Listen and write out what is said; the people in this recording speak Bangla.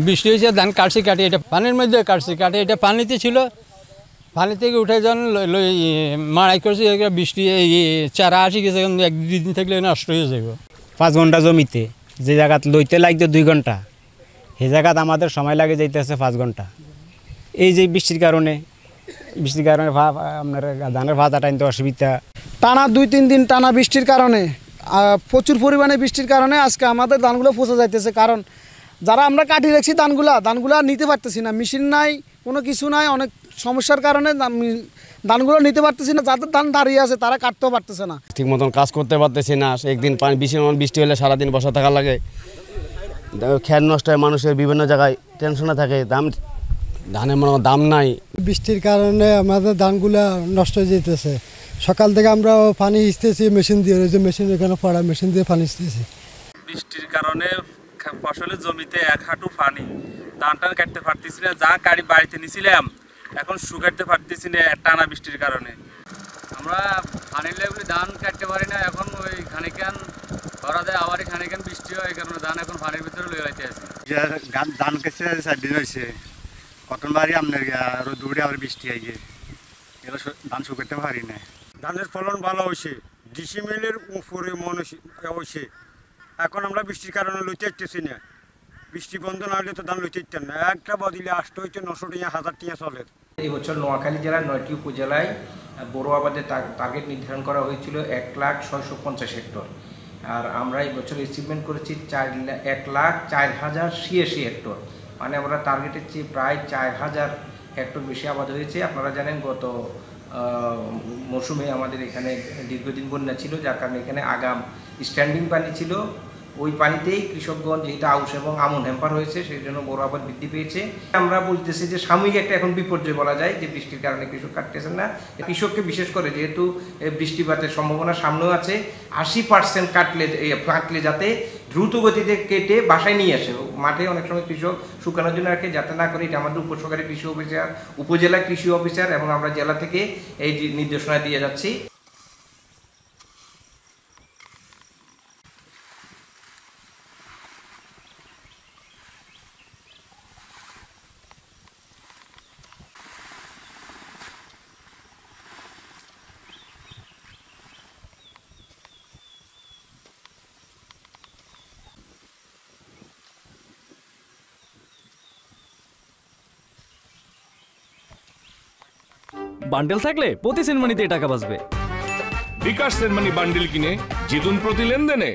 বৃষ্টি হয়েছে, ধান কাটছি, কাটি এটা পানির মধ্যে কাটছি, কাটি এটা পানিতে ছিল, পানি থেকে উঠে যখন মাড়াই করছি, বৃষ্টি চারা আসি গেছে, এক দুই দিন থাকলে নষ্ট হয়ে যাবে। 5 ঘন্টা জমিতে যে জায়গা লইতে লাগতো 2 ঘন্টা, সেই জায়গাতে আমাদের সময় লাগে যাইতেছে 5 ঘন্টা। এই যে বৃষ্টির কারণে আপনার ধানের ভাত টাইনতে অসুবিধা। টানা 2-3 দিন টানা বৃষ্টির কারণে, প্রচুর পরিমাণে বৃষ্টির কারণে আজকে আমাদের ধানগুলো পচে যাইতেছে। কারণ যারা আমরা কাটি রাখছি ধানগুলা নিতে পারতেছি না, মেশিন নাই, কোনো কিছু নাই, অনেক সমস্যার কারণে ধানগুলো নিতে পারতেছি না। যাদের ধান দাঁড়িয়ে আছে তারা কাটতেও পারতেছে না, ঠিক মতন কাজ করতে পারতেছি না। একদিন বৃষ্টি হলে সারাদিন বসা থাকা লাগে, খেত নষ্ট হয়, মানুষের বিভিন্ন জায়গায় টেনশনে থাকে, ধানের মনে দাম নাই। বৃষ্টির কারণে আমাদের ধানগুলা নষ্ট হয়ে যেতেছে। সকাল থেকে আমরা পানি ইস্তেছি মেশিন দিয়ে, ওই যে মেশিন এখানে পড়া, মেশিন দিয়ে পানি ইস্তেছি। বৃষ্টির কারণে ফসলের জমিতে 1 হাঁটু পানি, ধান টান কাটতে পারতেছি না, যা গাড়ি বাড়িতে নিয়েছিলাম এখন শুকাইতে পারতেছি না টানা বৃষ্টির কারণে। আমরা পানির লেগুলি ধান কাটতে পারি না, এখন ওই খানিকান ধরা দেয়, আবার খানিকান বৃষ্টি হয়, এই কারণে ধান এখন পানির ভিতরে লয়ে যাইতে আছে। ধান কাটছে 4 দিন হয়েছে, কতন বাড়ি আপনার দূরে আবার বৃষ্টি আই গিয়ে এগুলো ধান শুকাইতে পারি না। ধানের ফলন ভালো হয়েছে, ডিসিমিলের উপরে মন হয়েছে। এখন আমরা বৃষ্টির কারণে লইতে ইচ্ছেছি না, বৃষ্টি বন্ধ না হলে তো ধান লইতে ইচ্ছেন না। একটা বদিলে 8 হইতে 900 টাকা 1000 টাকা চলে। এই বছর নোয়াখালী জেলার 9টি উপজেলায় বোরো আবাদের টার্গেট নির্ধারণ করা হয়েছিল 1,650,000 হেক্টর। আর আমরা এই বছর অ্যাচিভমেন্ট করেছি 1,04,086 হেক্টর। মানে আমরা টার্গেটের চেয়ে প্রায় 4,000 হেক্টর বেশি আবাদ হয়েছে। আপনারা জানেন গত মৌসুমে আমাদের এখানে দীর্ঘদিন বন্যা ছিল, যার কারণে এখানে আগাম স্ট্যান্ডিং পানি ছিল। ওই পানিতেই কৃষকগণ যেহেতু আউশ এবং আমন হ্যাম্পার হয়েছে, সেই জন্য বড় আবাদ বৃদ্ধি পেয়েছে। আমরা বলতেছি যে সাময়িক একটা এখন বিপর্যয় বলা যায়, যে বৃষ্টির কারণে কৃষক কাটতেছেন না। কৃষককে বিশেষ করে যেহেতু বৃষ্টিপাতের সম্ভাবনা সামনেও আছে, 80% কাটলে যাতে দ্রুত গতিতে কেটে বাসায় নিয়ে আসে। মাঠে অনেক সময় কৃষক শুকানোর জন্য রাখে, যাতে না করে। এটা আমাদের উপসহকারী কৃষি অফিসার, উপজেলা কৃষি অফিসার এবং আমরা জেলা থেকে এই নির্দেশনা দিয়ে যাচ্ছি। বান্ডেল থাকলে প্রতি সেনমানিতে টাকা বাঁচবে। বিকাশ সেনমানি বান্ডেল কিনে জিতুন প্রতি লেনদেনে।